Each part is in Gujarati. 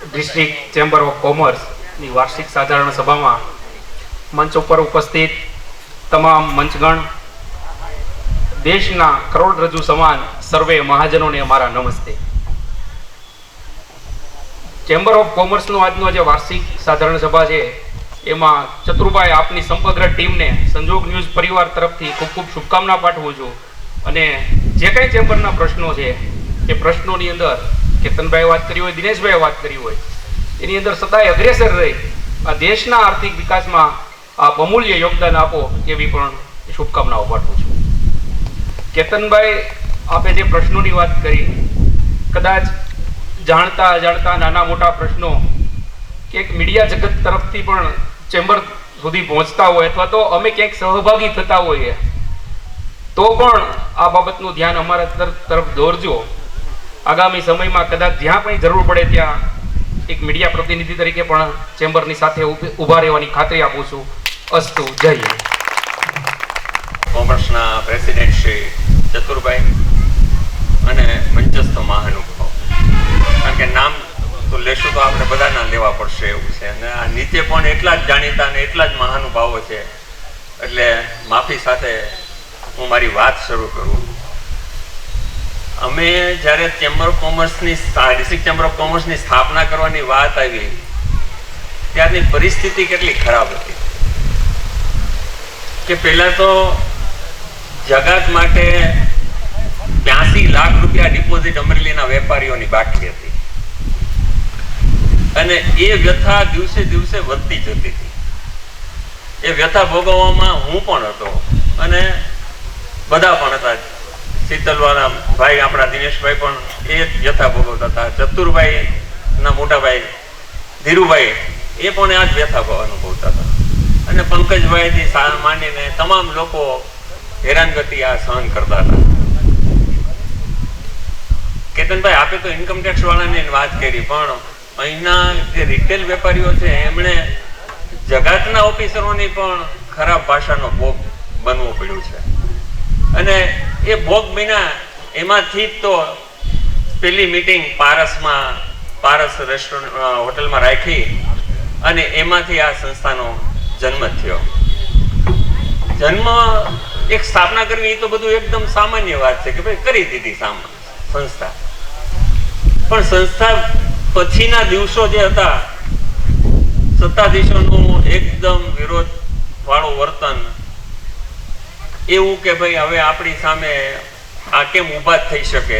ડિસ્ટ્રિક્ટ ચેમ્બર ઓફ કોમર્સની વાર્ષિક સાધારણ સભામાં મંચ ઉપર ઉપસ્થિત તમામ મંચગણ, દેશના કરોડરજ્જુ સમાન સર્વે મહાજનોને અમારા નમસ્તે. ચેમ્બર ઓફ કોમર્સનો આજનો જે વાર્ષિક સાધારણ સભા છે એમાં ચતુરભાઈ આપની સમગ્ર ટીમને સંજોગ ન્યૂઝ પરિવાર તરફથી ખૂબ ખૂબ શુભકામના પાઠવું છું. અને જે કંઈ ચેમ્બરના પ્રશ્નો છે એ પ્રશ્નોની અંદર કેતનભાઈ વાત કરી હોય, દિનેશભાઈ વાત કરી હોય, એની અંદર સદાય અગ્રેસર રહી આ દેશના આર્થિક વિકાસમાં આપ અમૂલ્ય યોગદાન આપો એવી પણ શુભકામનાઓ પાઠવું છું. કેતનભાઈ આપે જે પ્રશ્નોની વાત કરી, કદાચ જાણતા અજાણતા નાના મોટા પ્રશ્નો ક્યાંક મીડિયા જગત તરફથી પણ ચેમ્બર સુધી પહોંચતા હોય અથવા તો અમે ક્યાંક સહભાગી થતા હોઈએ તો પણ આ બાબતનું ધ્યાન અમારા તરફ દોરજો. આગામી સમયમાં કદાચ જ્યાં કંઈ જરૂર પડે ત્યાં એક મીડિયા પ્રતિનિધિ તરીકે પણ ચેમ્બરની સાથે ઊભા રહેવાની ખાતરી આપું છું. અસ્તુ. જય હિન્દ. કોમર્સના પ્રેસિડેન્ટ શ્રી ચતુરભાઈ અને મંચસ્થ મહાનુભાવ, કારણ કે નામ તો લેશું તો આપણે બધાના લેવા પડશે એવું છે, અને આ નીચે પણ એટલા જ જાણીતા અને એટલા જ મહાનુભાવો છે, એટલે માફી સાથે હું મારી વાત શરૂ કરું. અમે જ્યારે ચેમ્બર ઓફ કોમર્સની ડિસ્ટ્રિક્ટ ચેમ્બર ઓફ કોમર્સની સ્થાપના કરવાની વાત આવી ત્યારની પરિસ્થિતિ કેટલી ખરાબ હતી કે પહેલાં તો જગાત માટે 82 લાખ રૂપિયા ડિપોઝિટ અમરેલીના વેપારીઓની બાકી હતી, અને એ વ્યથા દિવસે દિવસે વધતી જતી હતી. એ વ્યથા ભોગવવામાં હું પણ હતો અને બધા પણ હતા. શીતલવાળા ભાઈ, આપણા દિનેશભાઈ પણ એ જ વ્યથા ભોગવતા હતા. ચતુરભાઈના મોટા ભાઈ ધીરુભાઈ એ પણ આ જ વ્યથા અનુભવતા હતા, અને પંકજભાઈથી માંડીને તમામ લોકો હેરાનગતિ આ સહન કરતા હતા. કેતનભાઈ, આપે તો ઇન્કમ ટેક્સ વાળાની વાત કરી, પણ અહીંના જે રિટેલ વેપારીઓ છે એમણે જગાતના ઓફિસરોની પણ ખરાબ ભાષાનો ભોગ બનવું પડ્યું છે, અને એ ભોગ બન્યા એમાંથી જ તો પેલી મીટિંગ પારસ રેસ્ટોરન્ટ હોટલમાં રાખી અને એમાંથી આ સંસ્થાનો જન્મ થયો. જન્મ એક સ્થાપના કરવી એ તો બધું એકદમ સામાન્ય વાત છે કે ભાઈ કરી દીધી સંસ્થા, પણ સંસ્થા પછીના દિવસો જે હતા સત્તાધીશોનું એકદમ વિરોધ વાળું વર્તન, એવું કે ભાઈ હવે આપણી સામે આ કેમ ઊભા થઈ શકે,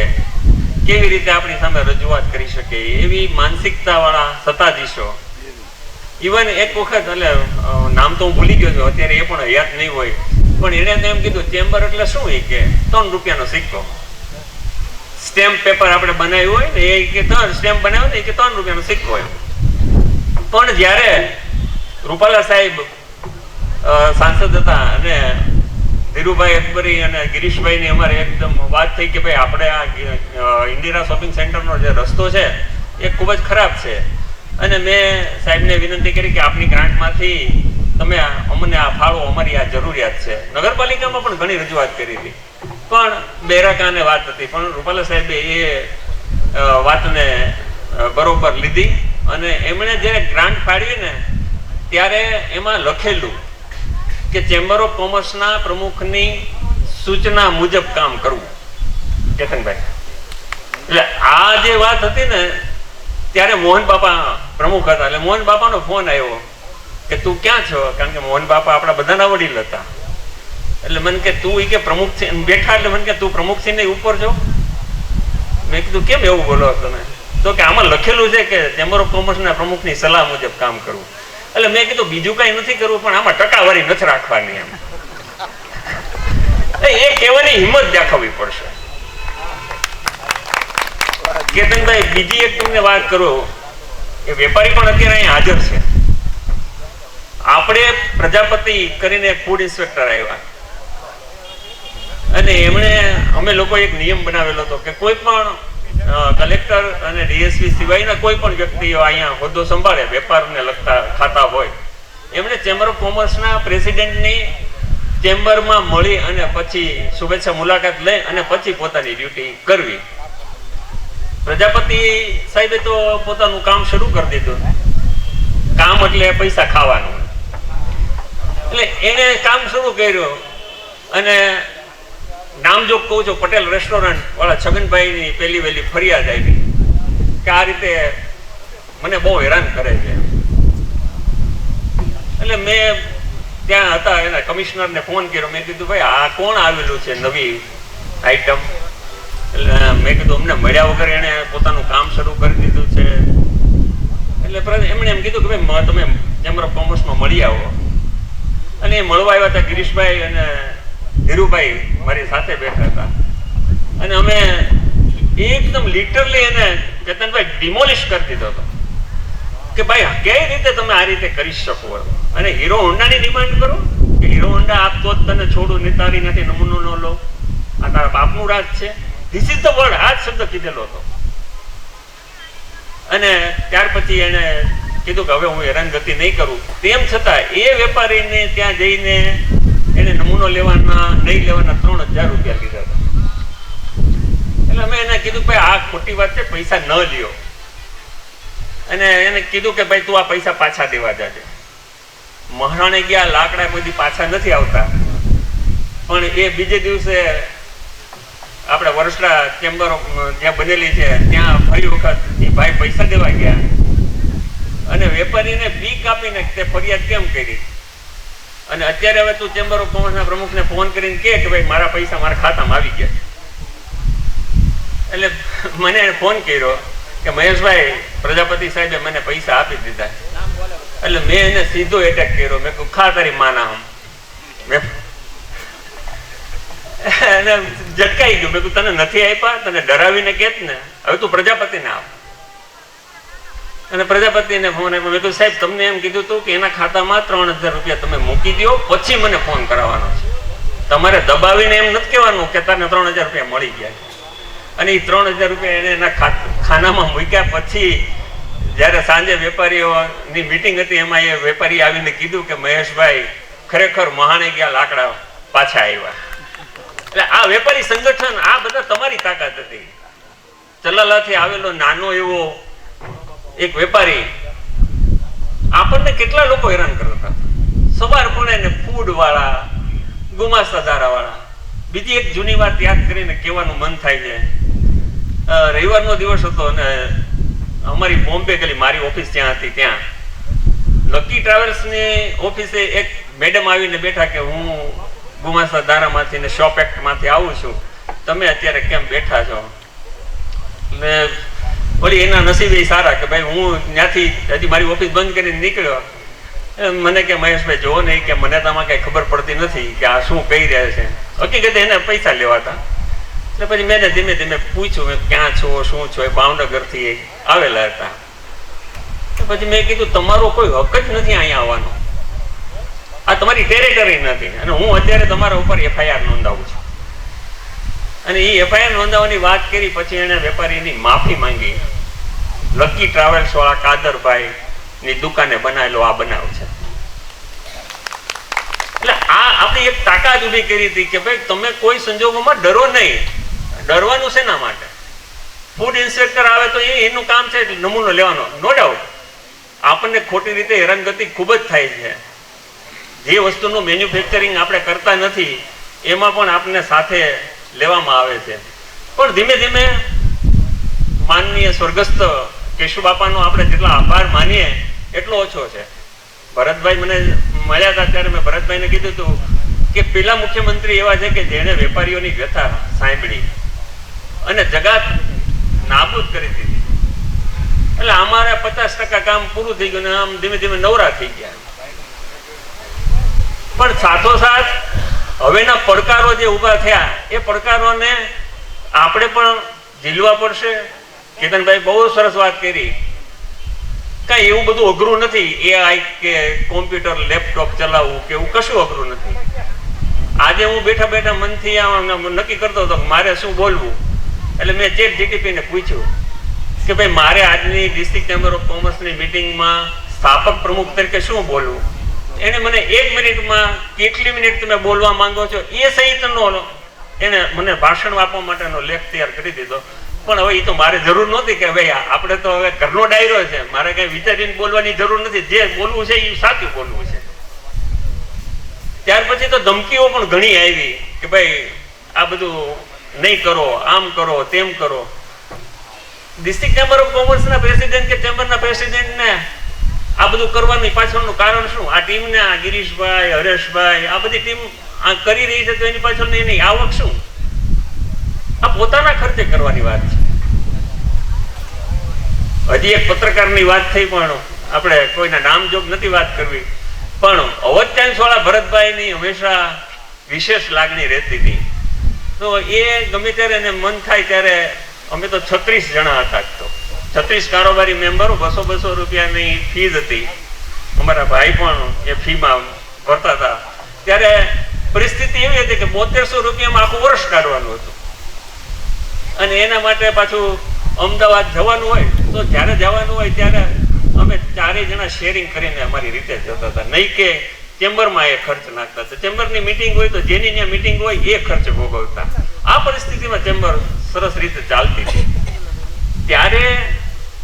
કેવી રીતે આપણી સામે રજૂઆત કરી શકે, એવી માનસિકતા વાળા સત્તાધીશો. ઇવન એક વખત, એટલે નામ તો હું ભૂલી ગયો છું અત્યારે, એ પણ યાદ નહીં હોય, પણ એણે તો એમ કીધું ચેમ્બર એટલે શું, એ કે 3 રૂપિયાનો સિક્કો, સ્ટેમ્પ પેપર આપણે બનાવ્યું હોય ને એ કે સ્ટેમ્પ બનાવ્યો ને એ કે 3 રૂપિયાનો સિક્કો હોય. પણ જ્યારે રૂપાલા સાહેબ સાંસદ હતા અને ધીરુભાઈ અકબરી અને ગિરીશભાઈની અમારે એકદમ વાત થઈ કે ભાઈ આપણે આ ઇન્દિરા શોપિંગ સેન્ટરનો જે રસ્તો છે એ ખૂબ જ ખરાબ છે, અને મેં સાહેબને વિનંતી કરી કે આપની ગ્રાન્ટમાંથી તમે અમને આ ફાળો, અમારી આ જરૂરિયાત છે. નગરપાલિકામાં પણ ઘણી રજૂઆત કરી હતી, પણ બેરાકાને વાત હતી, પણ રૂપાલા સાહેબે એ વાતને બરોબર લીધી, અને એમણે જ્યારે ગ્રાન્ટ ફાળવી ને ત્યારે એમાં લખેલું કે ચેમ્બર ઓફ કોમર્સના પ્રમુખની સૂચના મુજબ કામ કરવું. કેતનભાઈ, એટલે આ જે વાત હતી ને ત્યારે મોહન બાપા પ્રમુખ હતા, એટલે મોહન બાપાનો ફોન આવ્યો કે તું ક્યાં છો, કારણ કે મોહન બાપા આપણા બધાના વડીલ હતા. એટલે મને કે તું કે પ્રમુખ બેઠા, એટલે મને કે તું પ્રમુખ સિંહ ઉપર છો. મેં કીધું કેમ એવું બોલો તમે? તો કે આમાં લખેલું છે કે ચેમ્બર ઓફ કોમર્સના પ્રમુખની સલાહ મુજબ કામ કરવું. એટલે મેં કીધું બીજું કઈ નથી કરવું, પણ આમાં ટકાવારી નથી રાખવાની. એમ એ કહેવાની હિંમત દાખવવી પડશે. કેતનભાઈ, બીજી એક તમને વાત કરું, એ વેપારી પણ અત્યારે અહીં હાજર છે. આપણે પ્રજાપતિ કરીને ફૂડ ઇન્સ્પેક્ટર આવ્યા, અને એમણે અમે લોકો એક નિયમ બનાવેલો હતો કે કોઈ પણ કલેક્ટર અને ડીએસપી સિવાયના કોઈ પણ વ્યક્તિઓ અહીંયા હોદ્દો સંભાળે, વેપારને લગતા ખાતા હોય, એમણે ચેમ્બર ઓફ કોમર્સના પ્રેસિડેન્ટની ચેમ્બરમાં મળી અને પછી શુભેચ્છા મુલાકાત લઈ અને પછી પોતાની ડ્યુટી કરવી. પ્રજાપતિ સાહેબે તો પોતાનું કામ શરૂ કરી દીધું. કામ એટલે પૈસા ખાવાનું. એટલે એને કામ શરૂ કર્યું અને નામ જો કહું છું, પટેલ રેસ્ટોરન્ટ વાળા છગનભાઈની પહેલી વહેલી ફરિયાદ આવી કે આ રીતે મને બહુ હેરાન કરે છે. એટલે મેં ત્યાં હતા એના કમિશનરને ફોન કર્યો. મેં કીધું ભાઈ આ કોણ આવેલું છે નવી આઈટમ? એટલે મેં કીધું અમને મળ્યા વગર એને પોતાનું કામ શરૂ કરી દીધું છે. એટલે એમણે એમ કીધું કે ભાઈ તમે ચેમ્બર ઓફ કોમર્સમાં મળી આવો. અને એ મળવા આવ્યા હતા ગિરીશભાઈ અને ધીરુભાઈ મારી સાથે બેઠા હતા. અને અમે એકદમ લિટરલી એને કેતનભાઈ ડિમોલિશ કરી દીધો હતો કે ભાઈ કઈ રીતે તમે આ રીતે કરી શકો. અને હીરો હોન્ડાની ડિમાન્ડ કરો કે હીરો હોન્ડા આપતો જ તને છોડું ને તારી નથી, નમૂનો ન લો, આ તારા બાપનું રાજ છે. This is the word. આ જ શબ્દ કીધેલો હતો. અને ત્યાર પછી એને કીધું કે હવે હું હેરાનગતિ નહીં કરું. તેમ છતાં એ વેપારીને ત્યાં જઈને એને નમૂનો લેવાના નહીં લેવાના 3000 રૂપિયા લીધા હતા. એટલે અમે એને કીધું ભાઈ આ ખોટી વાત છે, પૈસા ન લ્યો. અને એને કીધું કે ભાઈ તું આ પૈસા પાછા દેવા જાજે. મહારાણે ગયા, લાકડા બધી પાછા નથી આવતા. પણ એ બીજે દિવસે આપણે વરસડા ચેમ્બર જ્યાં બનેલી છે ત્યાં ફરી વખત એ ભાઈ પૈસા દેવા ગયા. અને વેપારીને બીક આપીને તે ફરિયાદ કેમ કરી. અને અત્યારે હવે તું ચેમ્બર ઓફ કોમર્સના પ્રમુખને ફોન કરીને કે ભાઈ મારા પૈસા મારા ખાતામાં આવી ગયા. એટલે મને ફોન કર્યો કે મહેશભાઈ પ્રજાપતિ સાહેબે મને પૈસા આપી દીધા. એટલે મેં એને સીધો એટેક કર્યો. મેં કહ્યું ખા તારી માના હમ. મેં એને ઝટકાઈ ગયું. મેં કહ્યું તને નથી આપ્યા, તને ડરાવીને કેત ને, હવે તું પ્રજાપતિને આપ. અને પ્રજાપતિને ફોન આપ્યો. મેં કહ્યું સાહેબ તમને એમ કીધું હતું કે એના ખાતામાં 3000 રૂપિયા તમે મૂકી દો, પછી મને ફોન કરાવવાનો છે. તમારે દબાવીને એમ નથી કહેવાનું કે તને 3000 રૂપિયા મળી ગયા. અને એ 3000 રૂપિયા એને એના ખાનામાં મૂક્યા. પછી જ્યારે સાંજે વેપારીઓની મિટિંગ હતી એમાં એ વેપારી આવીને કીધું કે મહેશભાઈ ખરેખર મહાણે ગયા, લાકડા પાછા આવ્યા. એટલે આ વેપારી સંગઠન, આ બધા તમારી તાકાત હતી. ચલાલાથી આવેલો નાનો એવો એક વેપારી આપણને કેટલા લોકો હેરાન કરતા. સવાર પડે ને ફૂડ વાળા, ગુમાસ્તાદારા વાળા. બીજી એક જૂની વાત યાદ કરીને કહેવાનું મન થાય છે. રવિવારનો દિવસ હતો અને અમારી બોમ્બે ગલી, મારી ઓફિસ ત્યાં હતી, ત્યાં લકી ટ્રાવેલ્સની ઓફિસે એક મેડમ આવીને બેઠા કે હું ગુમાસ્તાદારામાંથી ને શોપ એક્ટમાંથી આવું છું, તમે અત્યારે કેમ બેઠા છો? ને વળી એના નસીબે સારા કે ભાઈ હું ત્યાંથી હજી મારી ઓફિસ બંધ કરીને નીકળ્યો. મને કે મહેશભાઈ જોવો નહીં કે મને તમારે કઈ ખબર પડતી નથી કે આ શું કહી રહ્યા છે. હકીકતે એને પૈસા લેવા હતા. એટલે પછી મેં ધીમે ધીમે પૂછ્યું ક્યાં છો, શું છો? એ ભાવનગરથી આવેલા હતા. પછી મેં કીધું તમારો કોઈ હક જ નથી અહીંયા આવવાનો, આ તમારી ટેરેટરી નથી, અને હું અત્યારે તમારા ઉપર FIR નોંધાવું છું. અને એ FIR નોંધાવવાની વાત કરી. પછી એને વેપારીની માફી માંગી. લકી ટ્રાવેલ્સ વાળા કાદરભાઈ ની દુકાને બનાવેલો આ બનાવ છે. એટલે આ આપણી એક તાકાત ઉભી કરી હતી કે ભાઈ તમે કોઈ સંજોગોમાં ડરો નહીં. ડરવાનું શેના માટે? ફૂડ ઇન્સ્પેક્ટર આવે તો એનું કામ છે નમૂનો લેવાનો, નો ડાઉટ. આપણને ખોટી રીતે હેરાનગતિ ખૂબ જ થાય છે. જે વસ્તુનું મેન્યુફેક્ચરિંગ આપણે કરતા નથી એમાં પણ આપણને સાથે લેવામાં આવે છે. પણ ધીમે ધીમે માનનીય સ્વર્ગસ્થ કેશુબાપાનો આપણે જેટલા આભાર માનીએ એટલો ઓછો છે. ભરતભાઈ મને મળ્યા હતા ત્યારે મેં ભરતભાઈને કીધું હતું કે પેલા મુખ્યમંત્રી એવા છે કે જેણે વેપારીઓની વ્યથા સાંભળી અને જગાત નાબૂદ કરી દીધી. એટલે અમારે 50% કામ પૂરું થઈ ગયું ને આમ ધીમે ધીમે નવરા થઈ ગયા. પણ સાથોસાથ હવેના પડકારો જે ઊભા થયા એ પડકારોને આપણે પણ ઝીલવા પડશે. કેતનભાઈ બહુ સરસ વાત કરી. કઈ એવું બધું અઘરું નથી. AI કે કોમ્પ્યુટર લેપટોપ ચલાવવું કે એવું કશું અઘરું નથી. આજે હું બેઠા બેઠા મનથી નક્કી કરતો હતો મારે શું બોલવું. એટલે મેં ChatGPT ને પૂછ્યું કે ભાઈ મારે આજની ડિસ્ટ્રિક્ટ ચેમ્બર ઓફ કોમર્સની મિટિંગમાં સ્થાપક પ્રમુખ તરીકે શું બોલવું. એને મને 1 મિનિટમાં કેટલી મિનિટ તમે બોલવા માંગો છો એ સહિતનો એને મને ભાષણ આપવા માટેનો લેખ તૈયાર કરી દીધો. પણ હવે એ તો મારે જરૂર નહોતી કે ભાઈ આપણે તો હવે ઘરનો ડાયરો છે, મારે કઈ વિચારીને બોલવાની જરૂર નથી, જે બોલવું છે એ સાચું બોલવું છે. ત્યાર પછી તો ધમકીઓ પણ ઘણી આવી કે ભાઈ આ બધું નહીં કરો, આમ કરો, તેમ કરો. ડિસ્ટ્રિક્ટ ચેમ્બર ઓફ કોમર્સના પ્રેસિડેન્ટ કે ચેમ્બરના પ્રેસિડેન્ટને આ બધું કરવાની પાછળનું કારણ શું? આ ટીમને, આ ગિરીશભાઈ, હરેશભાઈ, આ બધી ટીમ આ કરી રહી છે તો એની પાછળ એની આવક શું? આ પોતાના ખર્ચે કરવાની વાત છે. હજી એક પત્રકારની વાત થઈ, પણ આપણે કોઈના નામ જોગ નથી વાત કરવી, પણ અવધ ટાઈમ્સ વાળા ભરતભાઈની હંમેશા વિશેષ લાગણી રહેતી હતી. તો એ ગમે ત્યારે એને મન થાય ત્યારે, અમે તો 36 જણા હતા, તો 36 કારોબારી મેમ્બરો, 200 રૂપિયાની ફીસ હતી. અમારા ભાઈ પણ એ ફીમાં ભરતા હતા. ત્યારે પરિસ્થિતિ એવી હતી કે 7200 રૂપિયામાં આખું વર્ષ કાઢવાનું હતું. અને એના માટે પાછું અમદાવાદ જવાનું હોય, તો જ્યારે જવાનું હોય ત્યારે અમે 4 જણા શેરિંગ કરીને અમારી રીતે જતા હતા, નહીં કે ચેમ્બરમાં એ ખર્ચ નાખતા હતા. ચેમ્બરની મિટિંગ હોય તો જેની ત્યાં મિટિંગ હોય એ ખર્ચ ભોગવતા. આ પરિસ્થિતિમાં ચેમ્બર સરસ રીતે ચાલતી હતી. ત્યારે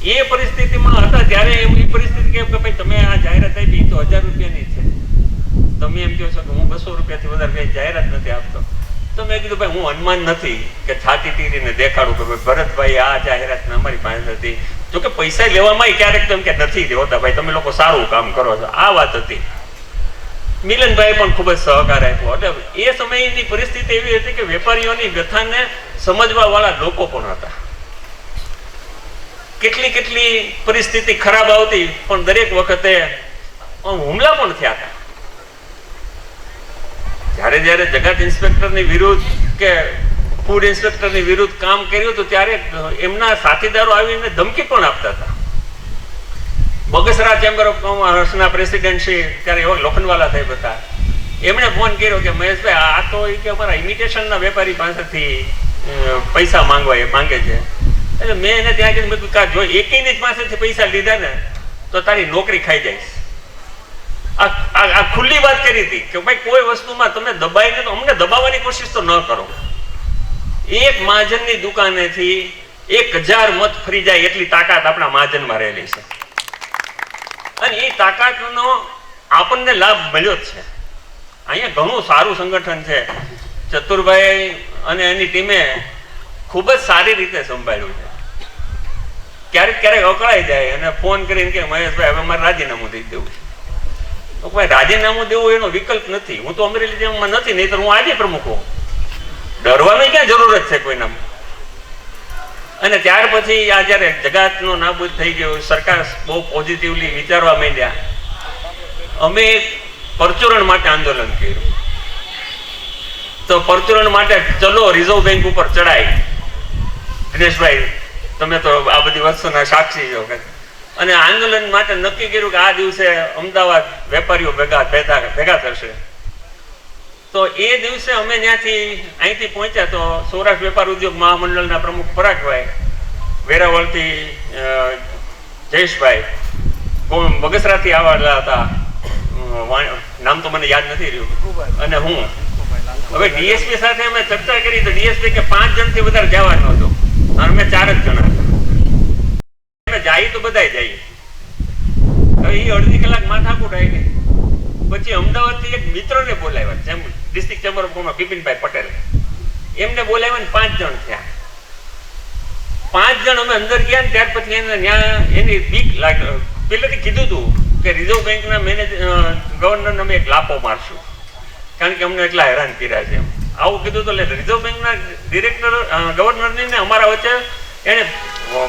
એ પરિસ્થિતિમાં હતા, ત્યારે એવી પરિસ્થિતિ કે ભાઈ તમે આ જાહેરાત આપી તો 1000 રૂપિયાની છે, તમે એમ કહો છો કે હું 200 રૂપિયાથી વધારે કઈ જાહેરાત નથી આપતો. તો મેં કીધું ભાઈ હું હનુમાન નથી કે છાતી તીરીને દેખાડું કે ભાઈ ભરતભાઈ આ જાહેરાત અમારી પાસે હતી. જોકે પૈસા લેવામાં ક્યારેક તેમ કે નથી હોતા, ભાઈ તમે લોકો સારું કામ કરો છો, આ વાત હતી. મિલનભાઈ પણ ખૂબ જ સહકાર આપ્યો. એટલે એ સમયની પરિસ્થિતિ એવી હતી કે વેપારીઓની વ્યથાને સમજવા વાળા લોકો પણ હતા. કેટલી પરિસ્થિતિ ખરાબ આવતી, પણ દરેક વખતે હુમલા પણ થયા હતા. જ્યારે જગાત ઇન્સ્પેક્ટરની વિરુદ્ધ કે ફૂડ ઇન્સ્પેક્ટરની વિરુદ્ધ કામ કર્યું હતું, ત્યારે એમના સાથીદારો આવીને ધમકી પણ આપતા હતા. બગસરા ચેમ્બર ઓફ કોમર્સના પ્રેસિડેન્ટ શ્રી ત્યારે એવા લોખંડવાલા સાહેબ હતા, એમણે ફોન કર્યો કે મહેશભાઈ આ તો કે અમારા ઇમિટેશનના વેપારી પાસેથી પૈસા માંગે છે. એટલે મેં એને ત્યાં કીધું, મેં કીધું જો એકની જ પાસેથી પૈસા લીધા ને તો તારી નોકરી ખાઈ જઈશ. આ ખુલ્લી વાત કરી હતી કે ભાઈ કોઈ વસ્તુમાં તમે દબાઈને, તો અમને દબાવવાની કોશિશ તો ન કરો. એક મહાજનની દુકાનેથી 1000 મત ફરી જાય એટલી તાકાત આપણા મહાજનમાં રહેલી છે. અને એ તાકાતનો આપણને લાભ મળ્યો જ છે. અહીંયા ઘણું સારું સંગઠન છે. ચતુરભાઈ અને એની ટીમે ખૂબ જ સારી રીતે સંભાળ્યું છે. ક્યારેક અકળાઈ જાય અને ફોન કરીને કે મહેશભાઈ હવે મારે રાજીનામું દઈ દેવું છે. તો ભાઈ રાજીનામું દેવું એનો વિકલ્પ નથી. હું તો અમરેલી જેમાં નથી, નહીં તો હું આજે પ્રમુખ હોઉં. ડરવાની ક્યાં જરૂરત છે કોઈના? અને ત્યાર પછી આ જયારે જગાતનો નાબૂદ થઈ ગયો, સરકાર બહુ પોઝિટિવલી વિચારવા માંડ્યા. અમે પરચુરણ માટે આંદોલન કર્યું. તો પરચુરણ માટે ચલો રિઝર્વ બેંક ઉપર ચડાય. દિનેશભાઈ તમે તો આ બધી વસ્તુના સાક્ષી છો. અને આંદોલન માટે નક્કી કર્યું કે આ દિવસે અમદાવાદ વેપારીઓ ભેગા થશે. તો એ દિવસે અમે અહીંથી પહોંચ્યા તો સૌરાષ્ટ્ર વેપાર ઉદ્યોગ મહામંડળના પ્રમુખ પરાગભાઈ, વેરાવળથી જયેશભાઈ, બગસરાથી આવેલા હતા, નામ તો મને યાદ નથી રહ્યું, અને હું. હવે ડીએસપી સાથે અમે ચર્ચા કરી તો ડીએસપી કે 5 જણથી વધારે જવાનું હતું, અને અમે 4 જ જણા હતા. જાય તો બધાય જઈએ. હવે એ અડધી કલાક માથાકૂટ આવી ગઈ. પછી અમદાવાદથી એક મિત્રને બોલાવ્યા, જેમ district chamber of commerce Bipinbhai Patel, એમને બોલાવ્યા ને 5 જણ થયા. 5 જણ અમે અંદર ગયા ને ત્યાર પછી એને ત્યાં એની બીક લાગી. પહેલેથી કીધું હતું કે રિઝર્વ બેંકના ગવર્નરને અમે એક લાપો મારશું, કારણ કે અમને એટલા હેરાન કર્યા છે. આવું કીધું તો રિઝર્વ બેંકના ડિરેક્ટર ગવર્નરની ને અમારા વચ્ચે એને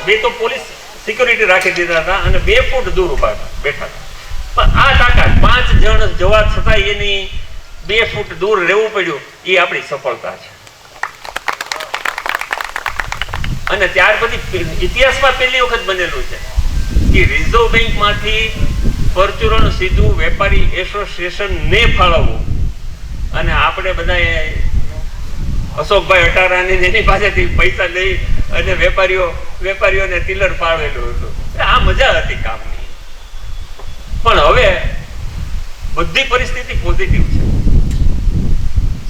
2 તો પોલીસ સિક્યુરિટી રાખી દીધા હતા અને 2 ફૂટ દૂર ઉભા બેઠા હતા. પણ આ તાકાત 5 જણ જવા છતાં એની 2 ફૂટ દૂર રહેવું પડ્યું, એ આપણી સફળતા છે. અને ત્યાર પછી ઇતિહાસમાં પહેલી વખત બનેલું છે કે રિઝર્વ બેંકમાંથી પરચુરણ સીધું વેપારી એસોસિએશનને ફાળવવું. અને આપણે બધાએ અશોકભાઈ અટારાની એની પાસેથી પૈસા લઈ અને વેપારીઓને ટીલર પાડેલું હતું. આ મજા હતી કામની. પણ હવે બધી પરિસ્થિતિ પોઝિટિવ છે.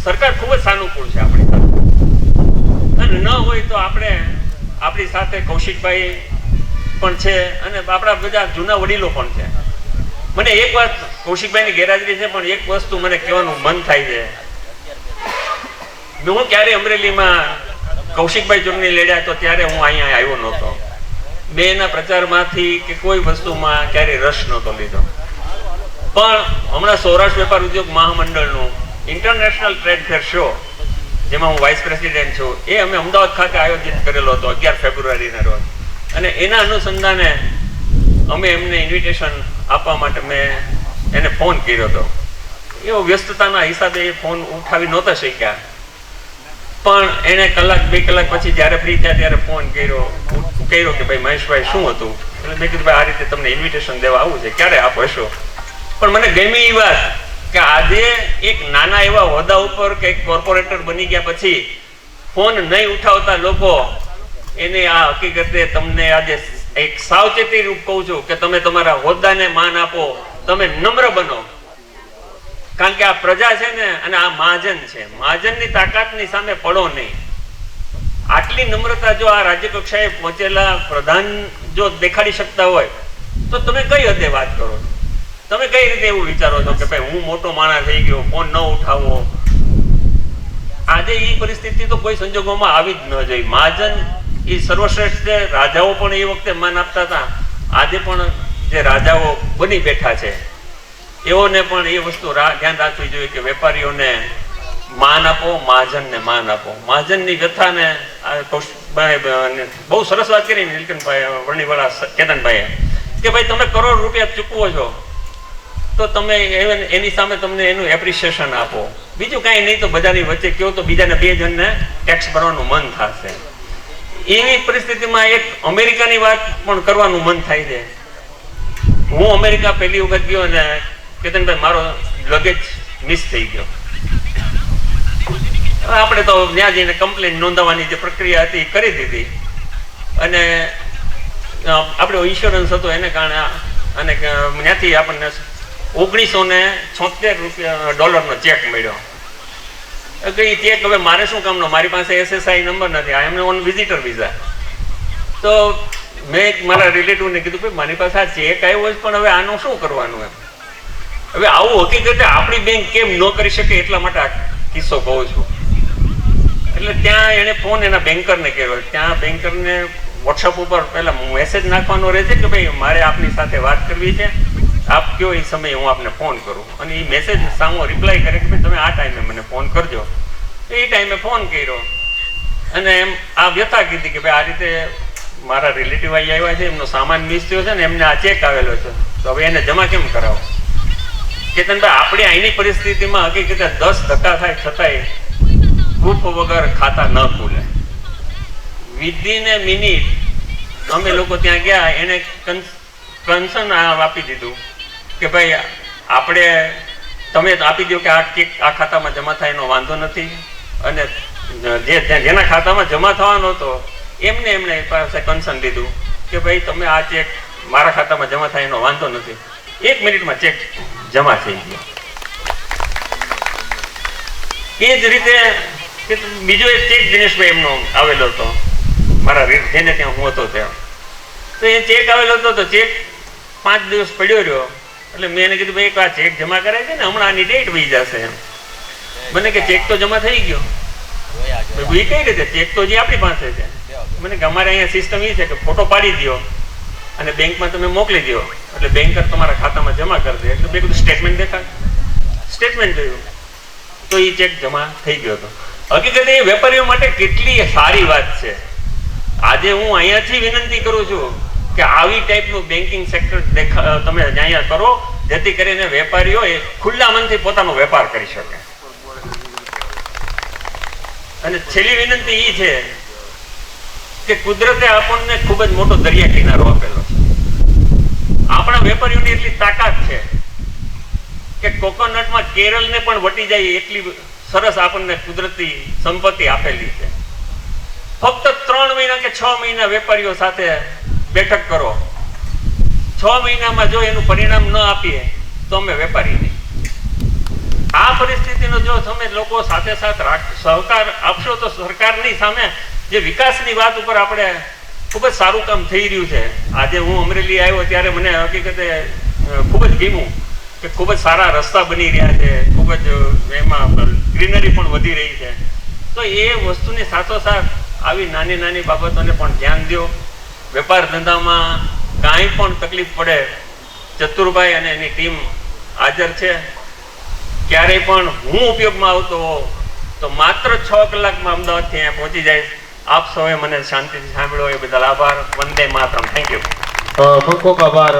સરકાર ખૂબ જ સાનુકૂળ છે આપણી સાથે. અને ન હોય તો આપણે આપણી સાથે કૌશિકભાઈ પણ છે અને આપણા બધા જૂના વડીલો પણ છે. મને એક વાત કૌશિકભાઈની ગેરહાજરી છે પણ એક વસ્તુ મને કહેવાનું મન થાય છે. હું ક્યારે અમરેલીમાં કૌશિકભાઈ ચૂંટણી લડ્યા તો ત્યારે હું અહીંયા આવ્યો નહોતો. મેં એના પ્રચારમાંથી કે કોઈ વસ્તુમાં ક્યારેય રસ નહોતો લીધો. પણ હમણાં સૌરાષ્ટ્ર વેપાર ઉદ્યોગ મહામંડળનું ઇન્ટરનેશનલ ટ્રેડ ફેર શો, જેમાં હું વાઇસ પ્રેસિડેન્ટ છું, એ અમે અમદાવાદ ખાતે આયોજિત કરેલો હતો 11 ફેબ્રુઆરીના રોજ. અને એના અનુસંધાને અમે એમને ઇન્વિટેશન આપવા માટે મેં એને ફોન કર્યો હતો. એવો વ્યસ્તતાના હિસાબે એ ફોન ઉઠાવી નહોતા શક્યા, પણ એણે કલાક 2 કલાક પછી જ્યારે ફ્રી થયા ત્યારે ફોન કર્યો કે ભાઈ મહેશભાઈ શું હતું. એટલે મેં કીધું ભાઈ આ રીતે તમને ઇન્વિટેશન દેવા આવું છે, ક્યારે આપો છો. પણ મને ગમી એ વાત કે આજે એક નાના એવા હોદ્દા ઉપર કે એક કોર્પોરેટર બની ગયા પછી ફોન નહીં ઉઠાવતા લોકો, એને આ હકીકતે તમને આજે એક સાવચેતી રૂપ કહું છું કે તમે તમારા હોદ્દાને માન આપો, તમે નમ્ર બનો. કારણ કે આ પ્રજા છે ને અને આ મહાજન છે, મહાજનની તાકાતની સામે પડો નહીં. આટલી નમ્રતા જો આ રાજ્ય કક્ષાએ પહોંચેલા પ્રધાન જો દેખાડી શકતા હોય તો તમે કઈ હદે વાત કરો છો? તમે કઈ રીતે એવું વિચારો છો કે ભાઈ હું મોટો માણસ થઈ ગયો, ફોન ન ઉઠાવો? આજે એ પરિસ્થિતિ તો કોઈ સંજોગોમાં આવી જ ન જોઈએ. મહાજન એ સર્વશ્રેષ્ઠ છે. રાજાઓ પણ એ વખતે માન આપતા હતા. આજે પણ જે રાજાઓ બની બેઠા છે એઓને પણ એ વસ્તુ ધ્યાન રાખવી જોઈએ કે વેપારીઓને માન આપો, મહાજનને માન આપો. મહાજનની વ્યથાને બહુ સરસ વાત કરી નીલકંઠભાઈ વર્ણીવાળા કેતનભાઈએ કે ભાઈ તમે કરોડ રૂપિયા ચૂકવો છો તો તમે એની સામે તમને એનું એપ્રિસિએશન આપો. બીજું કાંઈ નહીં તો બધાની વચ્ચે કહો તો બીજાને 2 જણને ટેક્સ ભરવાનું મન થશે. એવી પરિસ્થિતિમાં એક અમેરિકાની વાત પણ કરવાનું મન થાય છે. હું અમેરિકા પહેલી વખત ગયો અને કેતનભાઈ મારો લગેજ મિસ થઈ ગયો. આપણે તો ત્યાં જઈને કમ્પ્લેન નોંધાવવાની જે પ્રક્રિયા હતી એ કરી દીધી અને આપણો ઇન્સ્યોરન્સ હતો એને કારણે અને ત્યાંથી આપણને $1976 ચેક મળ્યો. એ ચેક હવે મારે શું કામનો, મારી પાસે SSI નંબર નથી, આ એમને ઓન વિઝિટર વિઝા. તો મેં મારા રિલેટિવને કીધું ભાઈ મારી પાસે આ ચેક આવ્યો છે પણ હવે આનું શું કરવાનું એમ. હવે આવું હકીકતે આપણી બેંક કેમ ન કરી શકે એટલા માટે આ કિસ્સો કહું છું. એટલે ત્યાં એને ફોન એના બેન્કરને કર્યો. ત્યાં બેન્કરને વોટ્સઅપ ઉપર પહેલા મેસેજ નાખવાનો રહે છે કે ભાઈ મારે આપની સાથે વાત કરવી છે, આપ કયો એ સમયે હું આપને ફોન કરું. અને એ મેસેજ સામો રિપ્લાય કરે કે ભાઈ તમે આ ટાઈમે મને ફોન કરજો. એ ટાઈમે ફોન કર્યો અને એમ આ વ્યથા કીધી કે ભાઈ આ રીતે મારા રિલેટિવ અહીં આવ્યા છે, એમનો સામાન મિસ થયો છે ને એમને આ ચેક આવેલો છે, તો હવે એને જમા કેમ કરાવો? કેતનભાઈ આપણે અહીંની પરિસ્થિતિમાં હકીકતે 10 ધક્કા થાય છતાંય પ્રૂફ વગર ખાતા ન ખુલે. વિધિન એ મિનિટ અમે લોકો ત્યાં ગયા, એને કન્સર્ન આપી દીધું કે ભાઈ આપણે તમે આપી દો કે આ ચેક આ ખાતામાં જમા થાય એનો વાંધો નથી. અને જેના ખાતામાં જમા થવાનો હતો એમણે પાસે કન્સર્ન લીધું કે ભાઈ તમે આ ચેક મારા ખાતામાં જમા થાય એનો વાંધો નથી. 1 મિનિટમાં ચેક જમા થઈ ગયો. એ જ રીતે બીજો એક ચેક દિનેશભાઈ એમનો આવેલો હતો મારા જેને ત્યાં હું હતો ત્યાં. તો એ ચેક આવેલો હતો તો ચેક 5 દિવસ પડ્યો રહ્યો. એટલે મેં એને કીધું ભાઈ એક આ ચેક જમા કરાય છે ને હમણાં આની ડેટ વહી જશે એમ. મને કે ચેક તો જમા થઈ ગયો. એ કઈ રીતે? ચેક તો જે આપણી પાસે છે. મને કે અમારે અહીંયા સિસ્ટમ એ છે કે ફોટો પાડી દો અને બેંકમાં તમે મોકલી દો એટલે બેંકર તમારા ખાતામાં જમા કરી દે. એટલે મેં કીધું સ્ટેટમેન્ટ દેખાડ. સ્ટેટમેન્ટ જોયું તો એ ચેક જમા થઈ ગયો હતો. હકીકતે એ વેપારીઓ માટે કેટલી સારી વાત છે. આજે હું અહીંયાથી વિનંતી કરું છું કે આવી ટાઈપનું બેન્કિંગ સેક્ટર તમે અહીંયા કરો જેથી કરીને વેપારીઓ એ ખુલ્લા મનથી પોતાનો વેપાર કરી શકે. અને છેલ્લી વિનંતી એ છે કે કુદરતે આપણને ખૂબ જ મોટો દરિયા કિનારો આપેલો છે. આપણા વેપારીઓની એટલી તાકાત છે કે કોકોનટમાં કેરળને પણ વટી જાય એટલી સરસ આપણને કુદરતી સંપત્તિ આપેલી છે. ફક્ત 3 મહિના કે 6 મહિના વેપારીઓ સાથે બેઠક કરો. 6 મહિનામાં જો એનું પરિણામ ન આપીએ તો અમે વેપારી નહીં. આ પરિસ્થિતિનો જો તમે લોકો સાથે સહકાર આપશો તો સરકારની સામે જે વિકાસની વાત ઉપર આપણે ખૂબ જ સારું કામ થઈ રહ્યું છે. આજે હું અમરેલી આવ્યો ત્યારે મને હકીકતે ખૂબ જ ગમ્યું કે ખૂબ જ સારા રસ્તા બની રહ્યા છે, ખૂબ જ એમાં ગ્રીનરી પણ વધી રહી છે. તો એ વસ્તુની સાથોસાથ આવી નાની નાની બાબતોને પણ ધ્યાન દો. વેપાર ધંધામાં કાંઈ પણ તકલીફ પડે, ચતુરભાઈ અને એની ટીમ હાજર છે. ક્યારેય પણ હું ઉપયોગમાં આવતો હોઉં તો માત્ર 6 કલાકમાં અમદાવાદથી અહીંયા પહોંચી જાય. આપ સૌએ મને શાંતિથી સાંભળ્યો એ બદલ આભાર. વંદે માતરમ. Thank you. ખૂબ ખૂબ આભાર.